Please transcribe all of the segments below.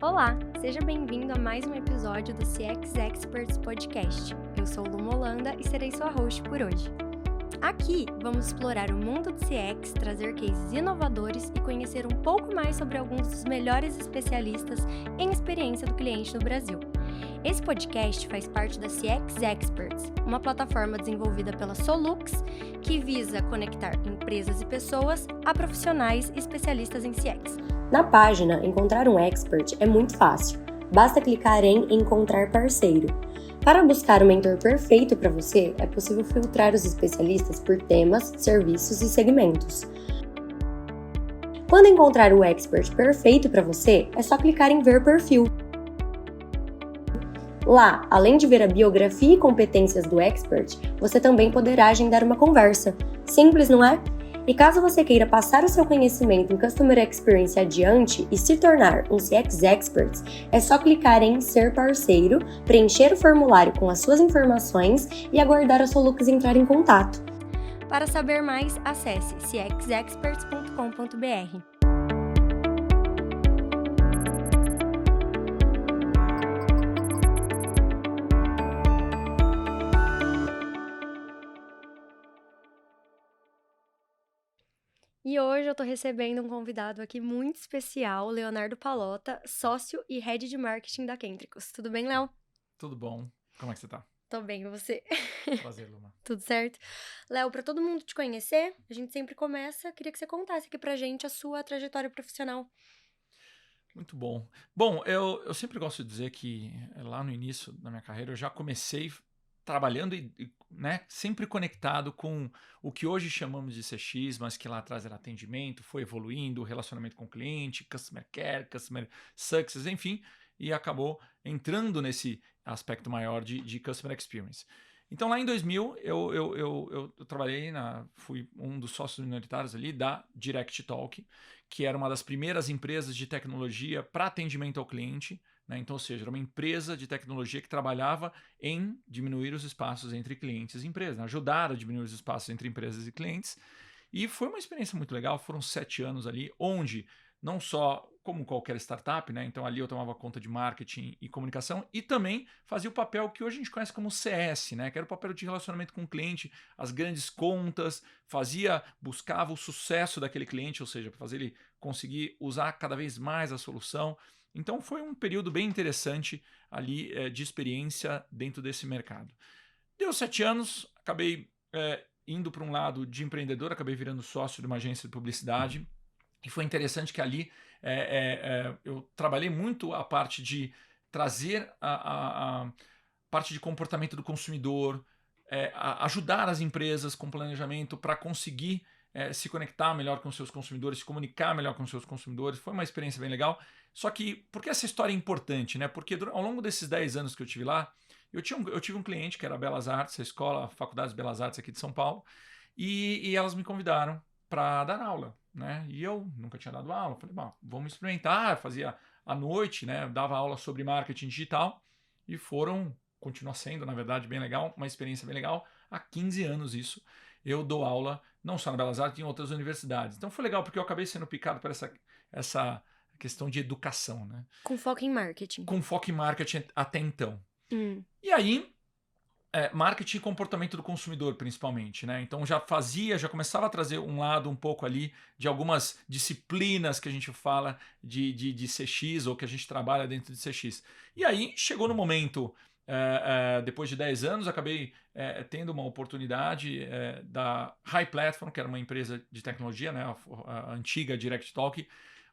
Olá, seja bem-vindo a mais um episódio do CX Experts Podcast. Eu sou Luma Holanda e serei sua host por hoje. Aqui vamos explorar o mundo do CX, trazer cases inovadores e conhecer um pouco mais sobre alguns dos melhores especialistas em experiência do cliente no Brasil. Esse podcast faz parte da CX Experts, uma plataforma desenvolvida pela Solux que visa conectar empresas e pessoas a profissionais e especialistas em CX. Na página, encontrar um expert é muito fácil. Basta clicar em Encontrar parceiro. Para buscar o mentor perfeito para você, é possível filtrar os especialistas por temas, serviços e segmentos. Quando encontrar o expert perfeito para você, é só clicar em Ver perfil. Lá, além de ver a biografia e competências do expert, você também poderá agendar uma conversa. Simples, não é? E caso você queira passar o seu conhecimento em Customer Experience adiante e se tornar um CX Expert, é só clicar em Ser Parceiro, preencher o formulário com as suas informações e aguardar a Solux entrar em contato. Para saber mais, acesse cxexperts.com.br. E hoje eu tô recebendo um convidado aqui muito especial, o Leonardo Pallotta, sócio e head de marketing da Kentricus. Tudo bem, Léo? Tudo bom? Como é que você tá? Tô bem, e você? Prazer, Luma. Tudo certo? Léo, pra todo mundo te conhecer, a gente sempre começa, queria que você contasse aqui pra gente a sua trajetória profissional. Muito bom. Bom, eu sempre gosto de dizer que lá no início da minha carreira eu já comecei trabalhando né, sempre conectado com o que hoje chamamos de CX, mas que lá atrás era atendimento, foi evoluindo, relacionamento com o cliente, customer care, customer success, enfim, e acabou entrando nesse aspecto maior de customer experience. Então lá em 2000 eu trabalhei, fui um dos sócios minoritários ali da Direct Talk, que era uma das primeiras empresas de tecnologia para atendimento ao cliente, né? Então, ou seja, era uma empresa de tecnologia que trabalhava em diminuir os espaços entre clientes e empresas, né? Ajudar a diminuir os espaços entre empresas e clientes. E foi uma experiência muito legal, foram 7 anos ali, onde não só como qualquer startup, né? Então ali eu tomava conta de marketing e comunicação e também fazia o papel que hoje a gente conhece como CS, né? Que era o papel de relacionamento com o cliente, as grandes contas, buscava o sucesso daquele cliente, ou seja, para fazer ele conseguir usar cada vez mais a solução. Então foi um período bem interessante ali de experiência dentro desse mercado. Deu 7 anos, acabei indo para um lado de empreendedor, acabei virando sócio de uma agência de publicidade. E foi interessante que ali eu trabalhei muito a parte de trazer a parte de comportamento do consumidor, ajudar as empresas com planejamento para conseguir se conectar melhor com seus consumidores, se comunicar melhor com seus consumidores. Foi uma experiência bem legal. Só que, por que essa história é importante? Né? Porque ao longo desses 10 anos que eu tive lá, eu tive um cliente que era a Belas Artes, a Faculdade de Belas Artes aqui de São Paulo, e elas me convidaram para dar aula, né? E eu nunca tinha dado aula. Falei, bom, vamos experimentar. Fazia à noite, né? Dava aula sobre marketing digital e continua sendo, na verdade, bem legal, uma experiência bem legal. Há 15 anos isso. Eu dou aula não só na Belas Artes, em outras universidades. Então foi legal porque eu acabei sendo picado por essa questão de educação, né? Com foco em marketing. Com foco em marketing até então. Hum. E aí, marketing e comportamento do consumidor, principalmente, né? Então já começava a trazer um lado um pouco ali de algumas disciplinas que a gente fala de CX ou que a gente trabalha dentro de CX. E aí chegou no momento, depois de 10 anos, acabei tendo uma oportunidade da High Platform, que era uma empresa de tecnologia, né? A antiga Direct Talk,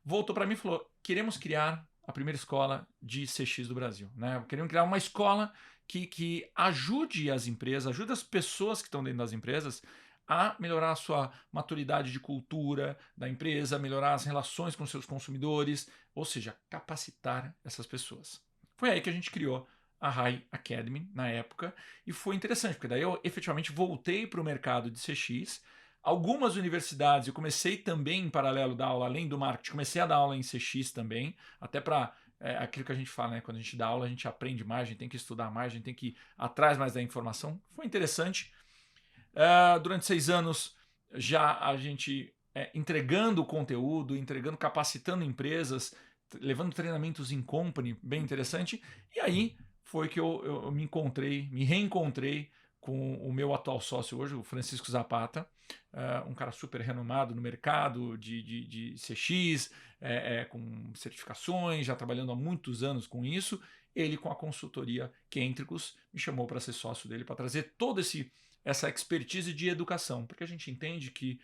voltou para mim e falou: queremos criar a primeira escola de CX do Brasil, né? Queremos criar uma escola que ajude as empresas, ajude as pessoas que estão dentro das empresas a melhorar a sua maturidade de cultura da empresa, melhorar as relações com seus consumidores, ou seja, capacitar essas pessoas. Foi aí que a gente criou a High Academy na época e foi interessante, porque daí eu efetivamente voltei para o mercado de CX. Algumas universidades eu comecei também em paralelo da aula, além do marketing, comecei a dar aula em CX também, até para aquilo que a gente fala, né? Quando a gente dá aula, a gente aprende mais, a gente tem que estudar mais, a gente tem que ir atrás mais da informação. Foi interessante. Durante 6 anos, já a gente entregando o conteúdo, capacitando empresas, levando treinamentos em company, bem interessante. E aí foi que eu me reencontrei com o meu atual sócio hoje, o Francisco Zapata, um cara super renomado no mercado de CX, com certificações, já trabalhando há muitos anos com isso. Ele, com a consultoria Kentricus, me chamou para ser sócio dele, para trazer toda essa expertise de educação, porque a gente entende que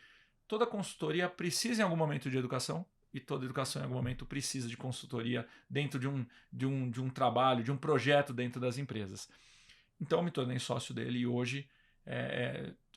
toda consultoria precisa em algum momento de educação, e toda educação em algum momento precisa de consultoria dentro de um trabalho, de um projeto dentro das empresas. Então eu me tornei sócio dele e hoje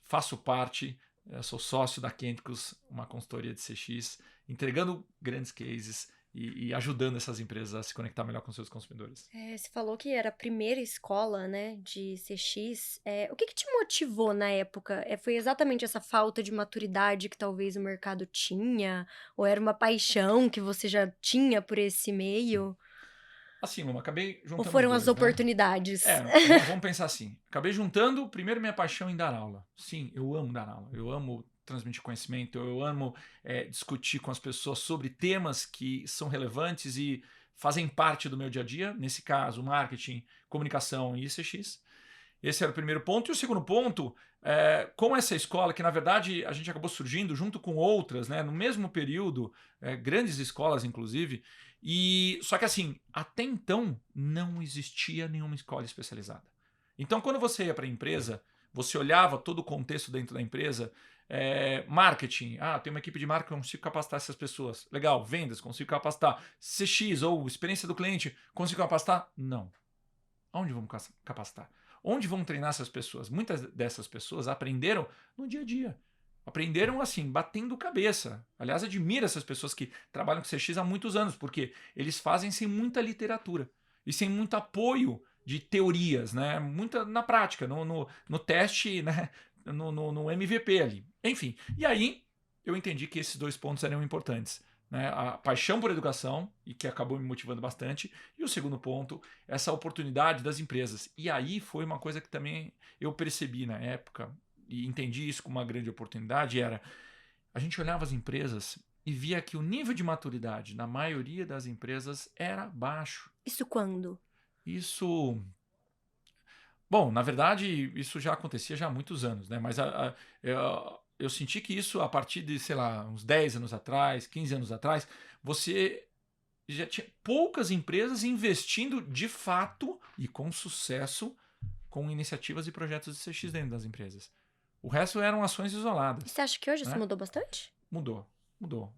faço parte, sou sócio da Kentricus, uma consultoria de CX, entregando grandes cases e ajudando essas empresas a se conectar melhor com seus consumidores. Você falou que era a primeira escola, né, de CX. O que te motivou na época? Foi exatamente essa falta de maturidade que talvez o mercado tinha? Ou era uma paixão que você já tinha por esse meio? Assim, Luma, acabei juntando Ou foram os as dois, né? oportunidades? Vamos pensar assim. Acabei juntando, primeiro, minha paixão em dar aula. Sim, eu amo dar aula. Eu amo transmitir conhecimento, eu amo discutir com as pessoas sobre temas que são relevantes e fazem parte do meu dia a dia. Nesse caso, marketing, comunicação e CX. Esse era o primeiro ponto. E o segundo ponto, com essa escola, que na verdade a gente acabou surgindo junto com outras, né, no mesmo período, grandes escolas inclusive, só que assim, até então não existia nenhuma escola especializada. Então quando você ia para a empresa, você olhava todo o contexto dentro da empresa, marketing, tem uma equipe de marketing, consigo capacitar essas pessoas. Legal, vendas, consigo capacitar. CX ou experiência do cliente, consigo capacitar? Não. Aonde vamos capacitar? Onde vão treinar essas pessoas? Muitas dessas pessoas aprenderam no dia a dia. Aprenderam assim, batendo cabeça. Aliás, admiro essas pessoas que trabalham com CX há muitos anos, porque eles fazem sem muita literatura e sem muito apoio de teorias, né? Muita na prática, no teste, né? No MVP ali. Enfim, e aí eu entendi que esses dois pontos eram importantes. Né, a paixão por educação, e que acabou me motivando bastante, e o segundo ponto, essa oportunidade das empresas. E aí foi uma coisa que também eu percebi na época, e entendi isso como uma grande oportunidade, a gente olhava as empresas e via que o nível de maturidade na maioria das empresas era baixo. Isso quando? Isso... Bom, na verdade, isso já acontecia já há muitos anos, né? Mas eu senti que isso, a partir de, sei lá, uns 10 anos atrás, 15 anos atrás, você já tinha poucas empresas investindo de fato e com sucesso com iniciativas e projetos de CX dentro das empresas. O resto eram ações isoladas. E você acha que hoje né? isso mudou bastante? Mudou.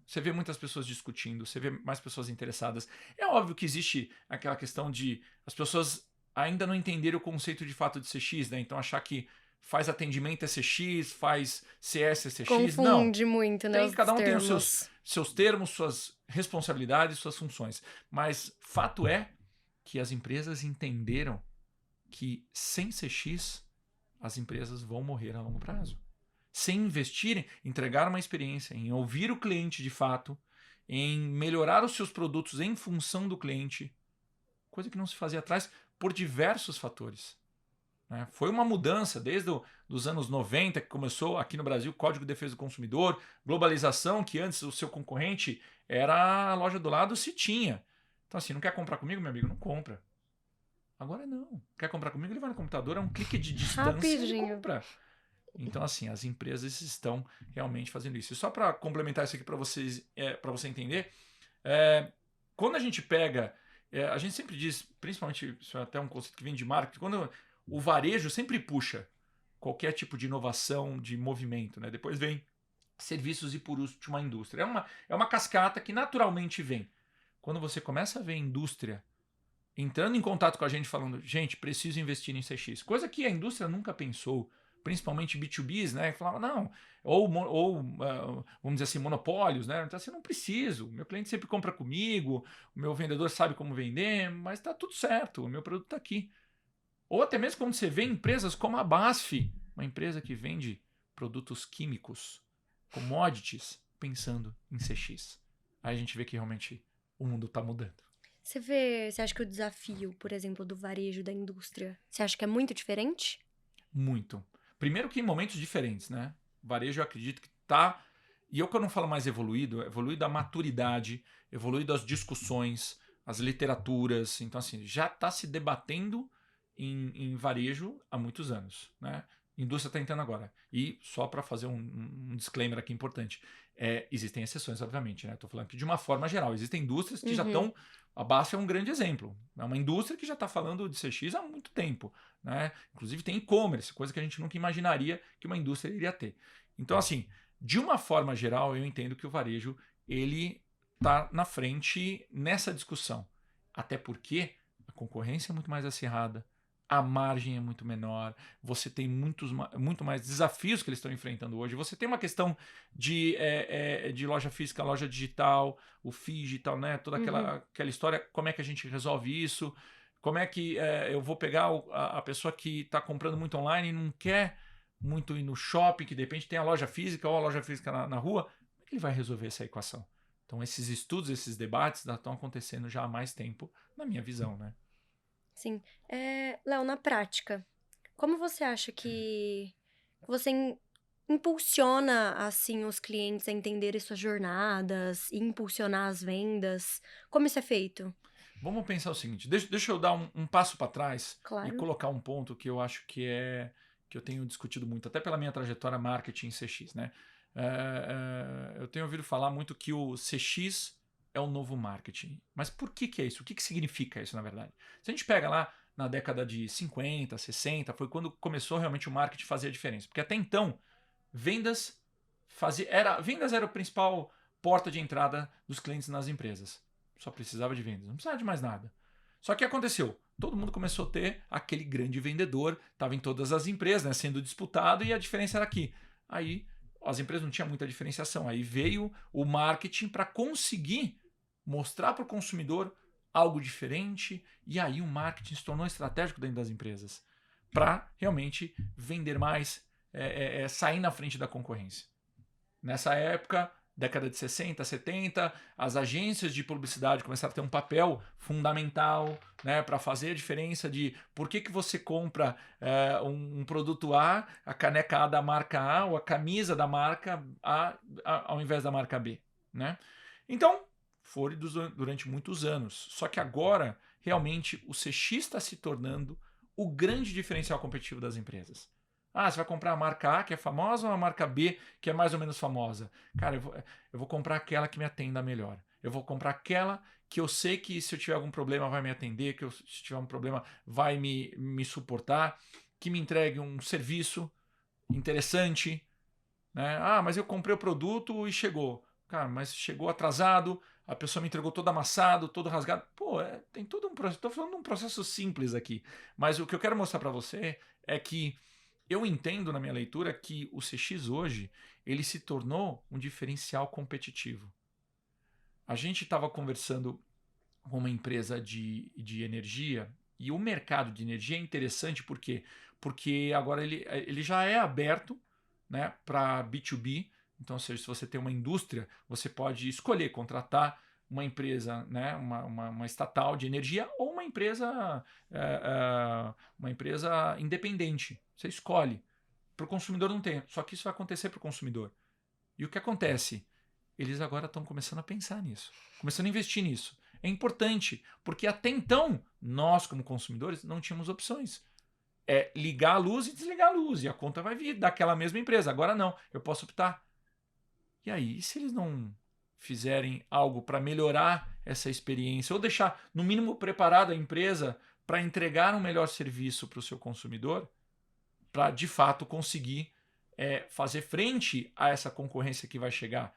Você vê muitas pessoas discutindo, você vê mais pessoas interessadas. É óbvio que existe aquela questão de as pessoas ainda não entenderam o conceito de fato de CX, né? Então achar que faz atendimento é CX, faz CS é CX. Confunde não. muito, né? Cada um termos. tem os seus termos, suas responsabilidades, suas funções. Mas fato é que as empresas entenderam que sem CX as empresas vão morrer a longo prazo. Sem investirem, entregar uma experiência, em ouvir o cliente de fato, em melhorar os seus produtos em função do cliente, coisa que não se fazia atrás por diversos fatores. Né? Foi uma mudança desde os anos 90, que começou aqui no Brasil, Código de Defesa do Consumidor, globalização, que antes o seu concorrente era a loja do lado, se tinha. Então assim, não quer comprar comigo, meu amigo? Não compra. Agora não. Quer comprar comigo? Ele vai no computador, é um clique de distância e compra. Então, assim, as empresas estão realmente fazendo isso. E só para complementar isso aqui para vocês, para você entender, quando a gente pega, a gente sempre diz, principalmente, isso é até um conceito que vem de marketing, quando o varejo sempre puxa qualquer tipo de inovação, de movimento, né? Depois vem serviços e por último a indústria. É uma cascata que naturalmente vem. Quando você começa a ver a indústria entrando em contato com a gente falando, gente, preciso investir em CX, coisa que a indústria nunca pensou, principalmente B2Bs, né? Falava, não, vamos dizer assim, monopólios, né? Então assim, não preciso, meu cliente sempre compra comigo, o meu vendedor sabe como vender, mas está tudo certo, o meu produto está aqui. Ou até mesmo quando você vê empresas como a BASF, uma empresa que vende produtos químicos, commodities, pensando em CX. Aí a gente vê que realmente o mundo está mudando. Você acha que o desafio, por exemplo, do varejo, da indústria, você acha que é muito diferente? Muito. Primeiro que em momentos diferentes, né? O varejo eu acredito que está E eu, quando eu falo mais evoluído, evoluído a maturidade, evoluído as discussões, as literaturas. Então, assim, já está se debatendo em varejo há muitos anos, né? A indústria está entrando agora. E só para fazer um disclaimer aqui importante, existem exceções, obviamente, né? Estou falando aqui de uma forma geral. Existem indústrias que já estão... A BASF é um grande exemplo. É uma indústria que já está falando de CX há muito tempo, né? Inclusive tem e-commerce, coisa que a gente nunca imaginaria que uma indústria iria ter. Então, assim, de uma forma geral, eu entendo que o varejo ele está na frente nessa discussão. Até porque a concorrência é muito mais acirrada, a margem é muito menor, você tem muito mais desafios que eles estão enfrentando hoje. Você tem uma questão de loja física, loja digital, o digital, né? Toda aquela história, como é que a gente resolve isso? Como é que eu vou pegar a pessoa que está comprando muito online e não quer muito ir no shopping, que de repente tem a loja física ou a loja física na rua? Como é que ele vai resolver essa equação? Então, esses estudos, esses debates estão acontecendo já há mais tempo, na minha visão, né? Sim. Léo, na prática, como você acha que você impulsiona, assim, os clientes a entenderem suas jornadas e impulsionar as vendas? Como isso é feito? Vamos pensar o seguinte, deixa eu dar um passo para trás e Claro. colocar um ponto que eu acho que eu tenho discutido muito, até pela minha trajetória marketing CX, né? Eu tenho ouvido falar muito que o CX é o novo marketing. Mas por que é isso? O que significa isso, na verdade? Se a gente pega lá na década de 50, 60, foi quando começou realmente o marketing a fazer a diferença. Porque até então, vendas era a principal porta de entrada dos clientes nas empresas. Só precisava de vendas, não precisava de mais nada. Só que aconteceu? Todo mundo começou a ter aquele grande vendedor, estava em todas as empresas, né, sendo disputado, e a diferença era aqui. Aí as empresas não tinham muita diferenciação. Aí veio o marketing para conseguir mostrar para o consumidor algo diferente, e aí o marketing se tornou estratégico dentro das empresas para realmente vender mais, sair na frente da concorrência. Nessa época, década de 60, 70, as agências de publicidade começaram a ter um papel fundamental, né, para fazer a diferença de por que você compra um produto a caneca A da marca A ou a camisa da marca A ao invés da marca B. Né? Então, foi durante muitos anos. Só que agora, realmente, o CX está se tornando o grande diferencial competitivo das empresas. Você vai comprar a marca A, que é famosa, ou a marca B, que é mais ou menos famosa? Cara, eu vou comprar aquela que me atenda melhor. Eu vou comprar aquela que eu sei que se eu tiver algum problema vai me atender, que se tiver um problema vai me suportar, que me entregue um serviço interessante. Né? Mas eu comprei o produto e chegou. Cara, mas chegou atrasado, a pessoa me entregou todo amassado, todo rasgado. Pô, tem todo um processo. Estou falando de um processo simples aqui. Mas o que eu quero mostrar para você é que eu entendo na minha leitura que o CX hoje ele se tornou um diferencial competitivo. A gente estava conversando com uma empresa de energia e o mercado de energia é interessante porque agora ele já é aberto, né, para B2B. Então, ou seja, se você tem uma indústria, você pode escolher contratar uma empresa, né, uma estatal de energia ou uma empresa independente. Você escolhe. Para o consumidor não tem. Só que isso vai acontecer para o consumidor. E o que acontece? Eles agora estão começando a pensar nisso, começando a investir nisso. É importante, porque até então, nós como consumidores não tínhamos opções. É ligar a luz e desligar a luz, e a conta vai vir daquela mesma empresa. Agora não, eu posso optar. E aí, e se eles não fizerem algo para melhorar essa experiência, ou deixar, no mínimo, preparada a empresa para entregar um melhor serviço para o seu consumidor, para de fato conseguir fazer frente a essa concorrência que vai chegar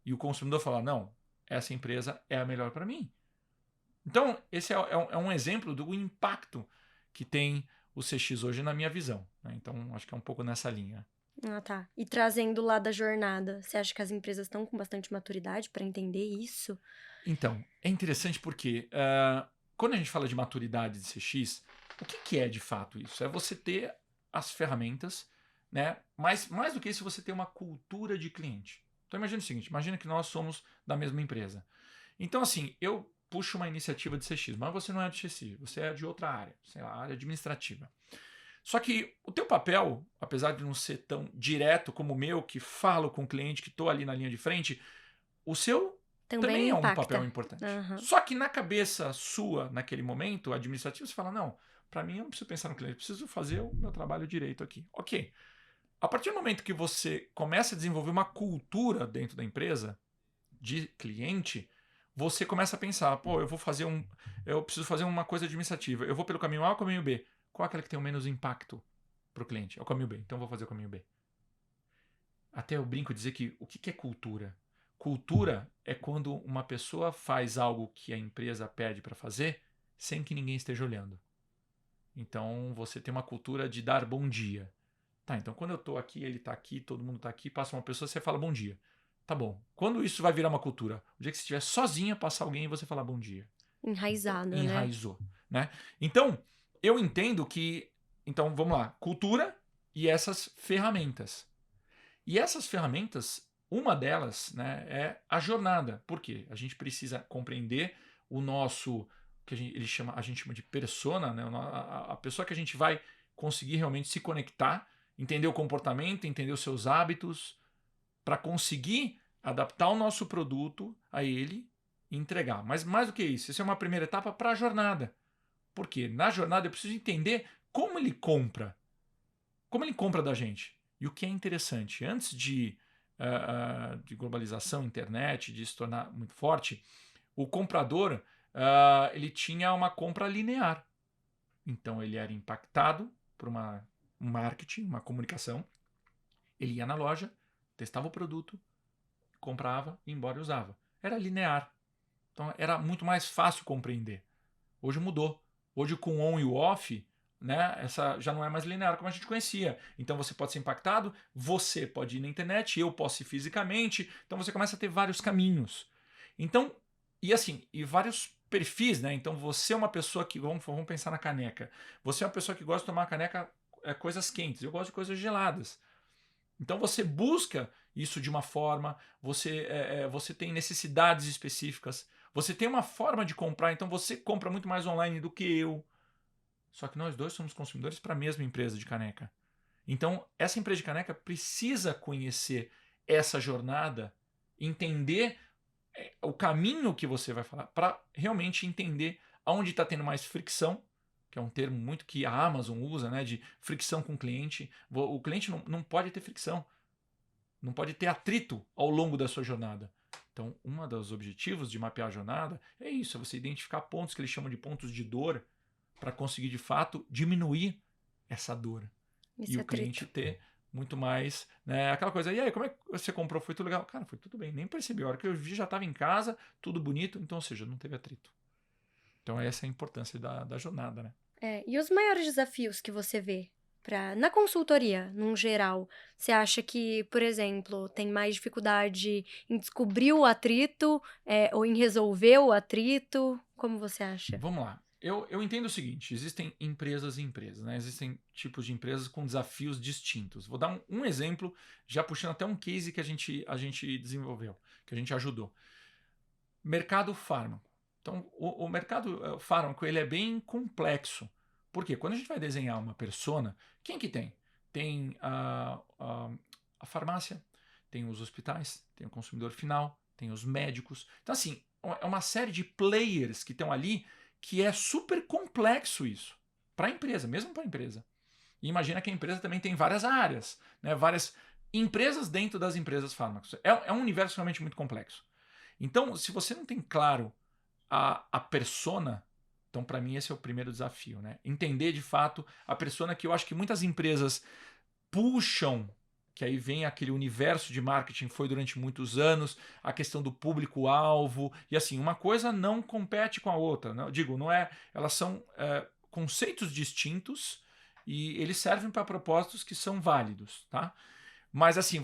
e o consumidor falar, não, essa empresa é a melhor para mim. Então, esse é um exemplo do impacto que tem o CX hoje na minha visão. Né? Então, acho que é um pouco nessa linha. Tá. E trazendo lá da jornada, você acha que as empresas estão com bastante maturidade para entender isso? Então, é interessante porque quando a gente fala de maturidade de CX, o que é de fato isso? É você ter as ferramentas, né? Mas mais do que isso, você ter uma cultura de cliente. Então imagina o seguinte, imagina que nós somos da mesma empresa. Então assim, eu puxo uma iniciativa de CX, mas você não é de CX, você é de outra área, sei lá, área administrativa. Só que o teu papel, apesar de não ser tão direto como o meu, que falo com o cliente, que estou ali na linha de frente, o seu também é um papel importante. Só que na cabeça sua, naquele momento, administrativo, você fala, não, para mim eu não preciso pensar no cliente, eu preciso fazer o meu trabalho direito aqui. Ok. A partir do momento que você começa a desenvolver uma cultura dentro da empresa, de cliente, você começa a pensar, pô, eu preciso fazer uma coisa administrativa, eu vou pelo caminho A ou caminho B? Qual é aquele que tem o menos impacto para o cliente? É o caminho B, então eu vou fazer o caminho B. Até eu brinco dizer que o que é cultura? Cultura é quando uma pessoa faz algo que a empresa pede para fazer sem que ninguém esteja olhando. Então você tem uma cultura de dar bom dia. Tá, então quando eu estou aqui, ele está aqui, todo mundo está aqui, passa uma pessoa, você fala bom dia. Tá bom. Quando isso vai virar uma cultura? O dia que você estiver sozinha, passar alguém e você falar bom dia. Enraizado, né? Enraizou, né? Então, eu entendo que... Então, vamos lá. Cultura e essas ferramentas. E essas ferramentas, uma delas, né, é a jornada. Por quê? A gente precisa compreender o nosso... que a gente chama de persona, né? A pessoa que a gente vai conseguir realmente se conectar, entender o comportamento, entender os seus hábitos, para conseguir adaptar o nosso produto a ele e entregar. Mas mais do que isso, essa é uma primeira etapa para a jornada. Por quê? Na jornada eu preciso entender como ele compra. Como ele compra da gente. E o que é interessante, antes de globalização, internet, de se tornar muito forte, o comprador ele tinha uma compra linear. Então ele era impactado por um marketing, uma comunicação. Ele ia na loja, testava o produto, comprava, ia embora e usava. Era linear. Então era muito mais fácil compreender. Hoje mudou. Hoje com o on e o off, né, essa já não é mais linear como a gente conhecia. Então você pode ser impactado, você pode ir na internet, eu posso ir fisicamente. Então você começa a ter vários caminhos. Então, e vários perfis, né? Então você é uma pessoa que, vamos pensar na caneca. Você é uma pessoa que gosta de tomar caneca, coisas quentes. Eu gosto de coisas geladas. Então você busca isso de uma forma, você tem necessidades específicas, você tem uma forma de comprar, então você compra muito mais online do que eu. Só que nós dois somos consumidores para a mesma empresa de caneca. Então essa empresa de caneca precisa conhecer essa jornada, entender o caminho que você vai falar, para realmente entender aonde está tendo mais fricção, que é um termo muito que a Amazon usa, né, de fricção com o cliente. O cliente não pode ter fricção, não pode ter atrito ao longo da sua jornada. Então, um dos objetivos de mapear a jornada é isso, é você identificar pontos que eles chamam de pontos de dor para conseguir, de fato, diminuir essa dor. Esse e o atrito. Cliente ter muito mais, né, aquela coisa, e aí, como é que você comprou? Foi tudo legal? Cara, foi tudo bem, nem percebi. A hora que eu vi, já estava em casa, tudo bonito, então, ou seja, não teve atrito. Então essa é a importância da jornada, né? E os maiores desafios que você vê na consultoria, num geral? Você acha que, por exemplo, tem mais dificuldade em descobrir o atrito ou em resolver o atrito? Como você acha? Vamos lá. Eu entendo o seguinte, existem empresas e empresas, né? Existem tipos de empresas com desafios distintos. Vou dar um exemplo, já puxando até um case que a gente desenvolveu, que a gente ajudou. Mercado fármaco. Então, o mercado fármaco ele é bem complexo. Por quê? Quando a gente vai desenhar uma persona, quem que tem? Tem a farmácia, tem os hospitais, tem o consumidor final, tem os médicos. Então, assim, é uma série de players que estão ali que é super complexo isso. Para a empresa, mesmo para a empresa. E imagina que a empresa também tem várias áreas, né? Várias empresas dentro das empresas fármacos. É um universo realmente muito complexo. Então, se você não tem claro a persona, então para mim esse é o primeiro desafio, né? Entender de fato a persona, que eu acho que muitas empresas puxam, que aí vem aquele universo de marketing que foi durante muitos anos, a questão do público-alvo, e assim, uma coisa não compete com a outra, não, não é, elas são conceitos distintos e eles servem para propósitos que são válidos, tá? Mas assim,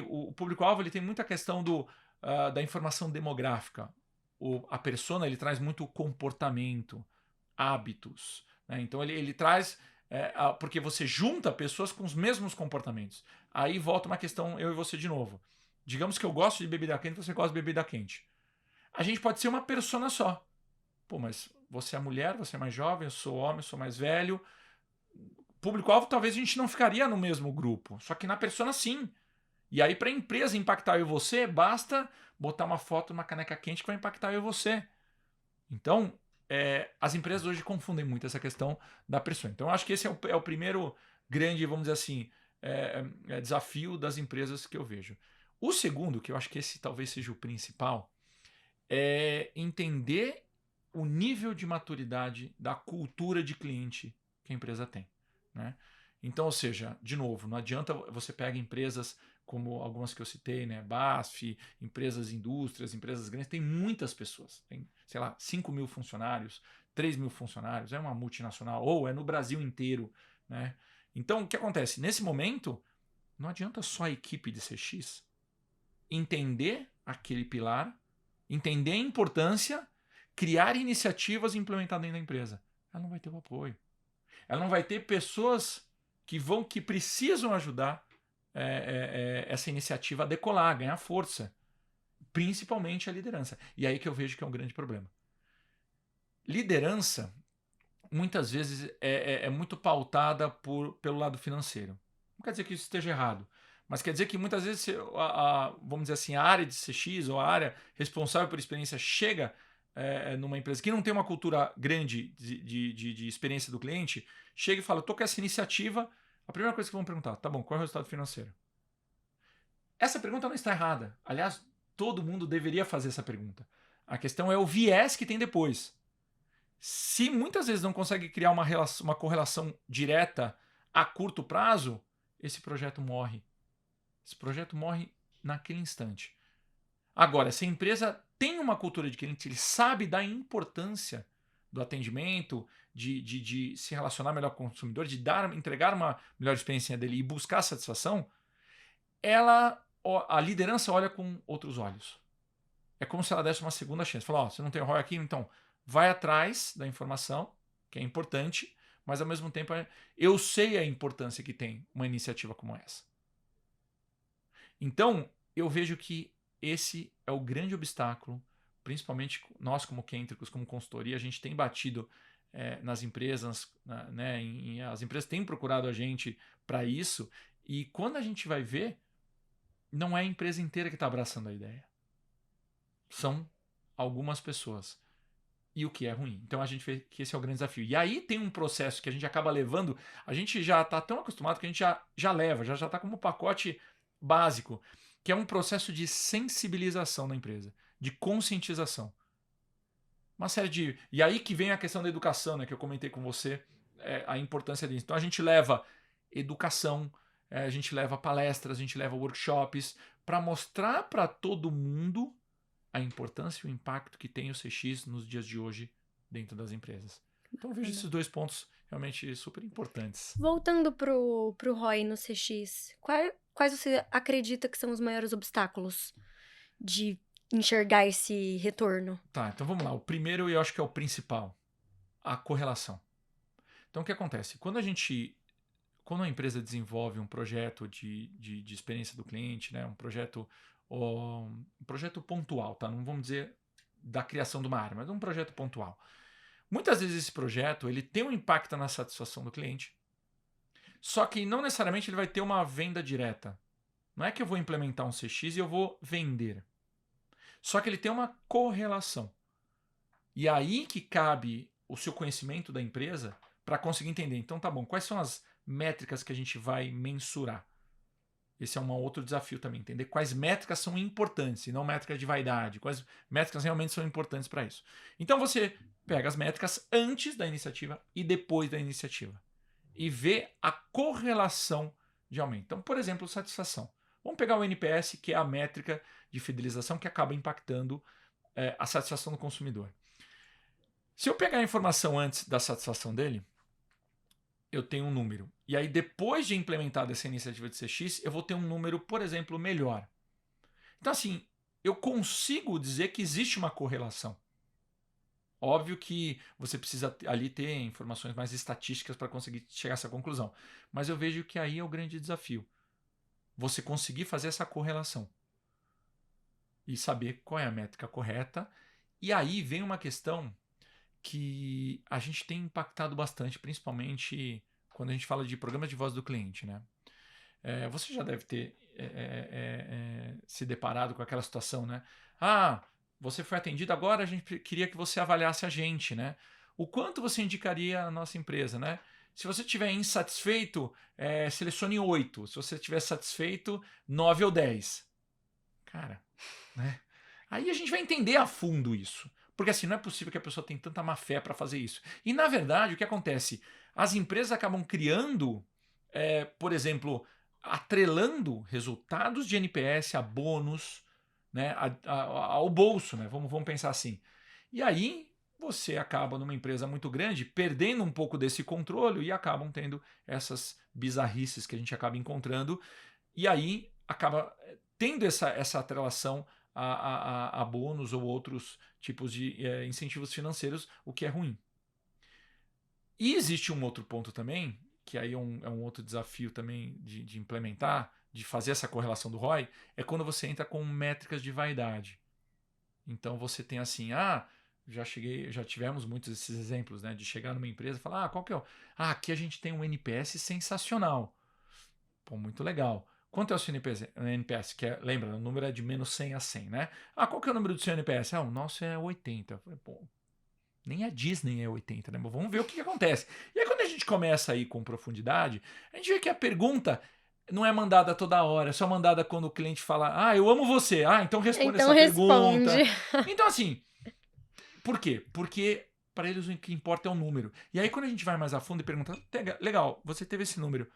o público-alvo ele tem muita questão da informação demográfica. A persona ele traz muito comportamento, hábitos, né? Então ele traz porque você junta pessoas com os mesmos comportamentos. Aí volta uma questão, eu e você de novo. Digamos que eu gosto de bebida quente, você gosta de bebida quente. A gente pode ser uma persona só. Pô, mas você é mulher, você é mais jovem, eu sou homem, eu sou mais velho. público-alvo talvez a gente não ficaria no mesmo grupo, só que na persona sim. E aí para a empresa impactar eu e você, basta botar uma foto numa caneca quente que vai impactar eu e você. Então, as empresas hoje confundem muito essa questão da persona. Então, eu acho que esse é o primeiro grande, vamos dizer assim, desafio das empresas que eu vejo. O segundo, que eu acho que esse talvez seja o principal, é entender o nível de maturidade da cultura de cliente que a empresa tem, né? Então, ou seja, de novo, não adianta você pegar empresas como algumas que eu citei, né? BASF, empresas indústrias, empresas grandes, tem muitas pessoas, tem, sei lá, 5 mil funcionários, 3 mil funcionários, é uma multinacional, ou é no Brasil inteiro, né? Então, o que acontece? Nesse momento, não adianta só a equipe de CX entender aquele pilar, entender a importância, criar iniciativas e implementar dentro da empresa. Ela não vai ter o apoio. Ela não vai ter pessoas que precisam ajudar essa iniciativa a decolar, a ganhar força. Principalmente a liderança. E aí que eu vejo que é um grande problema. Liderança, muitas vezes, é muito pautada pelo lado financeiro. Não quer dizer que isso esteja errado. Mas quer dizer que muitas vezes, vamos dizer assim, a área de CX ou a área responsável por experiência chega numa empresa que não tem uma cultura grande de experiência do cliente, chega e fala, estou com essa iniciativa, a primeira coisa que vão perguntar, tá bom, qual é o resultado financeiro? Essa pergunta não está errada. Aliás, todo mundo deveria fazer essa pergunta. A questão é o viés que tem depois. Se muitas vezes não consegue criar uma correlação direta a curto prazo, esse projeto morre. Esse projeto morre naquele instante. Agora, se a empresa tem uma cultura de cliente, ele sabe da importância do atendimento, de se relacionar melhor com o consumidor, de entregar uma melhor experiência dele e buscar satisfação, a liderança olha com outros olhos. É como se ela desse uma segunda chance. Fala, você não tem ROI aqui, então vai atrás da informação, que é importante, mas ao mesmo tempo eu sei a importância que tem uma iniciativa como essa. Então, eu vejo que esse é o grande obstáculo, principalmente nós como Kentricus, como consultoria, a gente tem batido nas empresas, né, as empresas têm procurado a gente para isso, e quando a gente vai ver, não é a empresa inteira que está abraçando a ideia. São algumas pessoas. E o que é ruim. Então a gente vê que esse é o grande desafio. E aí tem um processo que a gente acaba levando, a gente já está tão acostumado que a gente já leva, já está como pacote básico, que é um processo de sensibilização da empresa, de conscientização. Uma série de... E aí que vem a questão da educação, né, que eu comentei com você, a importância disso. Então a gente leva educação, a gente leva palestras, a gente leva workshops para mostrar para todo mundo a importância e o impacto que tem o CX nos dias de hoje dentro das empresas. Então eu vejo esses dois pontos realmente super importantes. Voltando pro ROI no CX, quais você acredita que são os maiores obstáculos de enxergar esse retorno? Tá, então vamos lá. O primeiro, e eu acho que é o principal, a correlação. Então o que acontece? Quando a empresa desenvolve um projeto de experiência do cliente, né, um projeto pontual, tá? Não vamos dizer da criação de uma área, mas um projeto pontual. Muitas vezes esse projeto ele tem um impacto na satisfação do cliente, só que não necessariamente ele vai ter uma venda direta. Não é que eu vou implementar um CX e eu vou vender. Só que ele tem uma correlação. E aí que cabe o seu conhecimento da empresa para conseguir entender. Então tá bom, quais são as métricas que a gente vai mensurar? Esse é um outro desafio também, entender quais métricas são importantes, e não métricas de vaidade, quais métricas realmente são importantes para isso. Então você pega as métricas antes da iniciativa e depois da iniciativa e vê a correlação de aumento. Então, por exemplo, satisfação. Vamos pegar o NPS, que é a métrica de fidelização que acaba impactando a satisfação do consumidor. Se eu pegar a informação antes da satisfação dele, eu tenho um número. E aí, depois de implementada essa iniciativa de CX, eu vou ter um número, por exemplo, melhor. Então, assim, eu consigo dizer que existe uma correlação. Óbvio que você precisa ali ter informações mais estatísticas para conseguir chegar a essa conclusão. Mas eu vejo que aí é o grande desafio. Você conseguir fazer essa correlação. E saber qual é a métrica correta. E aí vem uma questão que a gente tem impactado bastante, principalmente quando a gente fala de programas de voz do cliente, né? Você já deve ter se deparado com aquela situação, né? Ah, você foi atendido agora, a gente queria que você avaliasse a gente, né? O quanto você indicaria a nossa empresa, né? Se você estiver insatisfeito, selecione 8. Se você estiver satisfeito, 9 ou 10. Cara, né? Aí a gente vai entender a fundo isso. Porque assim, não é possível que a pessoa tenha tanta má fé para fazer isso. E na verdade, o que acontece? As empresas acabam criando, por exemplo, atrelando resultados de NPS a bônus, né, ao bolso, né? Vamos pensar assim. E aí você acaba numa empresa muito grande perdendo um pouco desse controle e acabam tendo essas bizarrices que a gente acaba encontrando. E aí acaba tendo essa atrelação a bônus ou outros tipos de incentivos financeiros, o que é ruim. E existe um outro ponto também, que aí é um outro desafio também de implementar, de fazer essa correlação do ROI, é quando você entra com métricas de vaidade. Então você tem assim, já tivemos muitos desses exemplos, né, de chegar numa empresa e falar, qual que é o... aqui a gente tem um NPS sensacional. Pô, muito legal. Quanto é o seu NPS? Lembra, o número é de menos 100 a 100, né? Qual que é o número do seu NPS? O nosso é 80. Eu falei, pô, nem a Disney é 80, né? Mas vamos ver o que acontece. E aí quando a gente começa aí com profundidade, a gente vê que a pergunta não é mandada toda hora, é só mandada quando o cliente fala, eu amo você. Então responde essa pergunta. Então assim, por quê? Porque para eles o que importa é o número. E aí quando a gente vai mais a fundo e pergunta, legal, você teve esse número.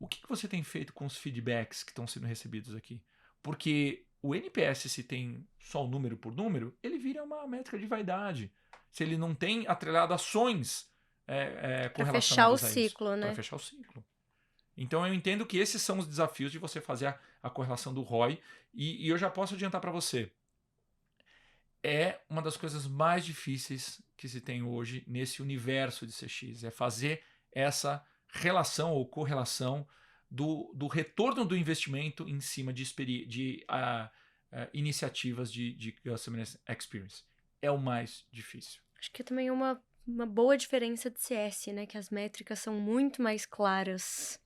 O que você tem feito com os feedbacks que estão sendo recebidos aqui? Porque o NPS, se tem só o número por número, ele vira uma métrica de vaidade. Se ele não tem atrelado ações correlacionadas a isso. Para fechar o ciclo, né? Para fechar o ciclo. Então eu entendo que esses são os desafios de você fazer a correlação do ROI. E eu já posso adiantar para você. É uma das coisas mais difíceis que se tem hoje nesse universo de CX. É fazer essa relação ou correlação do retorno do investimento em cima de iniciativas de Customer Experience. É o mais difícil. Acho que também é uma boa diferença de CS, né? Que as métricas são muito mais claras.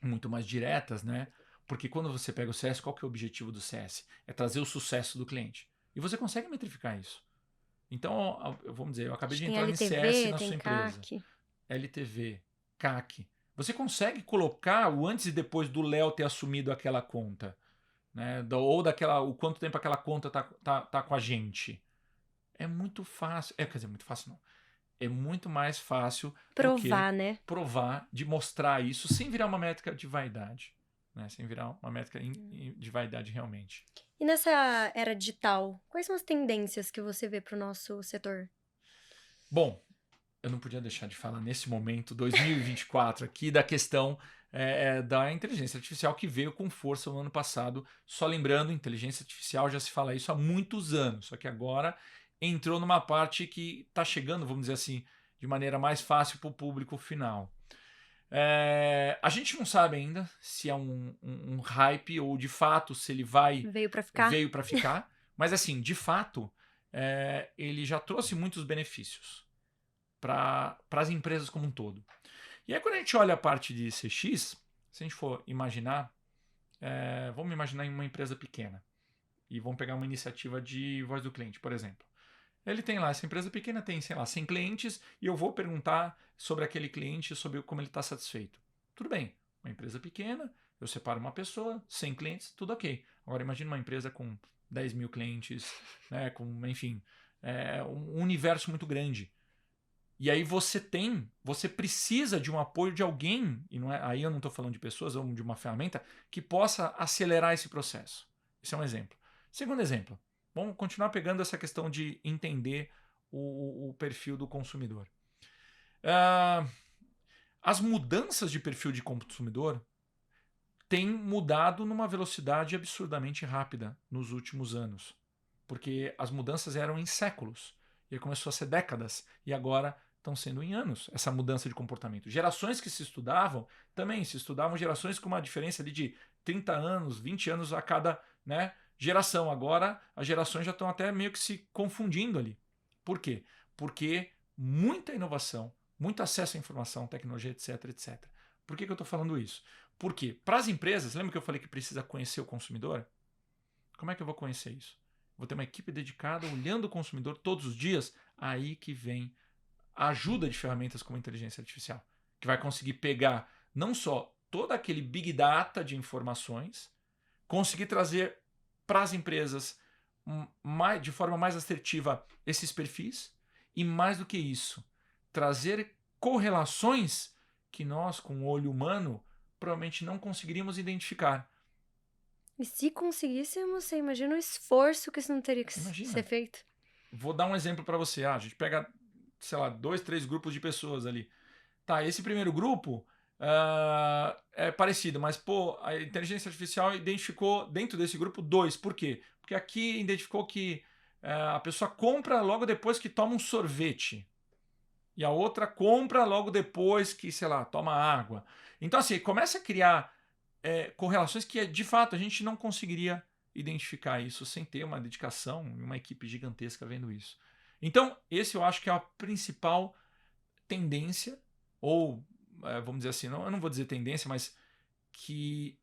Muito mais diretas, né? Porque quando você pega o CS, qual que é o objetivo do CS? É trazer o sucesso do cliente. E você consegue metrificar isso. Então, vamos dizer, eu acabei de entrar em CS na sua empresa. LTV, CAC. Você consegue colocar o antes e depois do Léo ter assumido aquela conta, né? Ou o quanto tempo aquela conta tá com a gente. É muito fácil. Quer dizer, muito fácil não. É muito mais fácil provar, né? Provar, de mostrar isso sem virar uma métrica de vaidade, né? Sem virar uma métrica de vaidade realmente. E nessa era digital, quais são as tendências que você vê para o nosso setor? Bom, eu não podia deixar de falar nesse momento, 2024, aqui da questão da inteligência artificial que veio com força no ano passado. Só lembrando, inteligência artificial já se fala isso há muitos anos, só que agora entrou numa parte que está chegando, vamos dizer assim, de maneira mais fácil para o público final. A gente não sabe ainda se é um hype ou de fato se ele veio para ficar, mas assim, de fato, ele já trouxe muitos benefícios para as empresas como um todo. E aí quando a gente olha a parte de CX, se a gente for imaginar, vamos imaginar em uma empresa pequena e vamos pegar uma iniciativa de voz do cliente, por exemplo. Ele tem lá, essa empresa pequena tem, sei lá, 100 clientes e eu vou perguntar sobre aquele cliente, sobre como ele está satisfeito. Tudo bem, uma empresa pequena, eu separo uma pessoa, 100 clientes, tudo ok. Agora imagine uma empresa com 10 mil clientes, né, enfim, um universo muito grande. E aí você precisa de um apoio de alguém, e aí eu não estou falando de pessoas, ou de uma ferramenta, que possa acelerar esse processo. Esse é um exemplo. Segundo exemplo, vamos continuar pegando essa questão de entender o perfil do consumidor. As mudanças de perfil de consumidor têm mudado numa velocidade absurdamente rápida nos últimos anos. Porque as mudanças eram em séculos. E aí começou a ser décadas. E agora estão sendo em anos essa mudança de comportamento. Gerações que se estudavam, também se estudavam gerações com uma diferença ali de 30 anos, 20 anos a cada, né, geração. Agora as gerações já estão até meio que se confundindo ali. Por quê? Porque muita inovação, muito acesso à informação, tecnologia, etc, etc. Por que eu estou falando isso? Porque para as empresas, lembra que eu falei que precisa conhecer o consumidor? Como é que eu vou conhecer isso? Vou ter uma equipe dedicada olhando o consumidor todos os dias? Aí que vem a ajuda de ferramentas como inteligência artificial, que vai conseguir pegar não só todo aquele big data de informações, conseguir trazer para as empresas de forma mais assertiva esses perfis e, mais do que isso, trazer correlações que nós, com o olho humano, provavelmente não conseguiríamos identificar. E se conseguíssemos, você imagina o esforço que isso não teria que ser feito? Vou dar um exemplo para você. A gente pega, sei lá, 2, 3 grupos de pessoas ali. Tá, esse primeiro grupo é parecido, mas, pô, a inteligência artificial identificou dentro desse grupo 2. Por quê? Porque aqui identificou que a pessoa compra logo depois que toma um sorvete. E a outra compra logo depois que, sei lá, toma água. Então, assim, começa a criar correlações que, de fato, a gente não conseguiria identificar isso sem ter uma dedicação e uma equipe gigantesca vendo isso. Então, esse eu acho que é a principal tendência, ou vamos dizer assim, eu não vou dizer tendência, mas que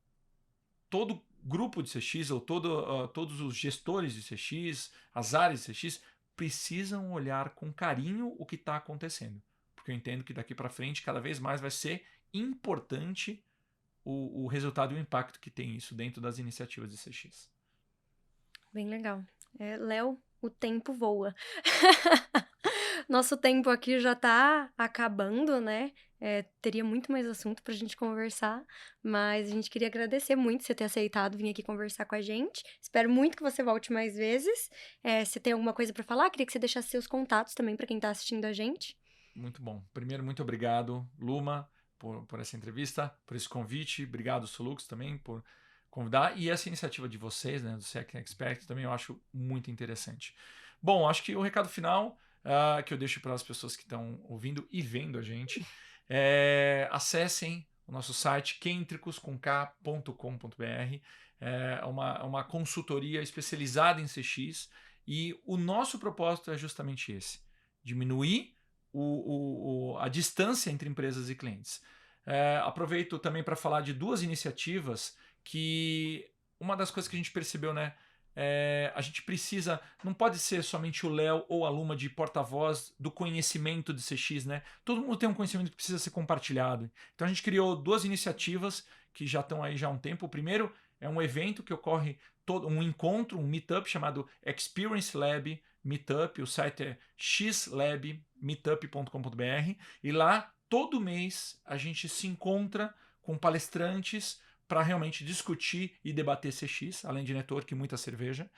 todo grupo de CX ou todos os gestores de CX, as áreas de CX, precisam olhar com carinho o que está acontecendo. Porque eu entendo que daqui para frente cada vez mais vai ser importante o resultado e o impacto que tem isso dentro das iniciativas de CX. Bem legal. Léo, o tempo voa. Nosso tempo aqui já tá acabando, né? Teria muito mais assunto pra gente conversar, mas a gente queria agradecer muito você ter aceitado vir aqui conversar com a gente. Espero muito que você volte mais vezes. Se tem alguma coisa pra falar, queria que você deixasse seus contatos também pra quem tá assistindo a gente. Muito bom. Primeiro, muito obrigado, Luma, por essa entrevista, por esse convite. Obrigado, Solux, também, por convidar. E essa iniciativa de vocês, né, do CX Expert, também eu acho muito interessante. Bom, acho que o recado final que eu deixo para as pessoas que estão ouvindo e vendo a gente, acessem o nosso site kentricos.com.br. É uma consultoria especializada em CX e o nosso propósito é justamente esse: diminuir a distância entre empresas e clientes. Aproveito também para falar de 2 iniciativas que uma das coisas que a gente percebeu, né? A gente precisa, não pode ser somente o Léo ou a Luma de porta-voz do conhecimento de CX, né? Todo mundo tem um conhecimento que precisa ser compartilhado. Então a gente criou 2 iniciativas que já estão aí já há um tempo. O primeiro é um evento que ocorre, um encontro, um meetup chamado Experience Lab Meetup. O site é xlabmeetup.com.br e lá todo mês a gente se encontra com palestrantes para realmente discutir e debater CX, além de network e muita cerveja.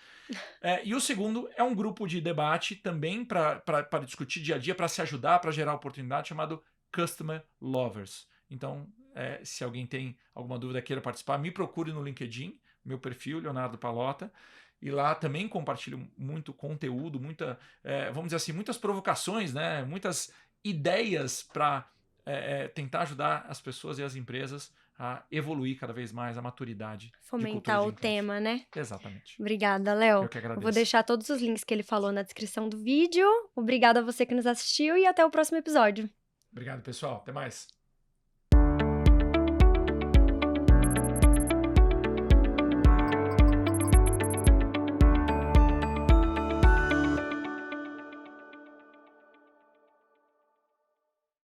E o segundo é um grupo de debate também para discutir dia a dia, para se ajudar, para gerar oportunidade, chamado Customer Lovers. Então, se alguém tem alguma dúvida, queira participar, me procure no LinkedIn, meu perfil, Leonardo Palota, e lá também compartilho muito conteúdo, vamos dizer assim, muitas provocações, né? Muitas ideias para tentar ajudar as pessoas e as empresas a evoluir cada vez mais a maturidade. Fomentar o tema, né? Exatamente. Obrigada, Léo. Eu que agradeço. Vou deixar todos os links que ele falou na descrição do vídeo. Obrigada a você que nos assistiu e até o próximo episódio. Obrigado, pessoal. Até mais.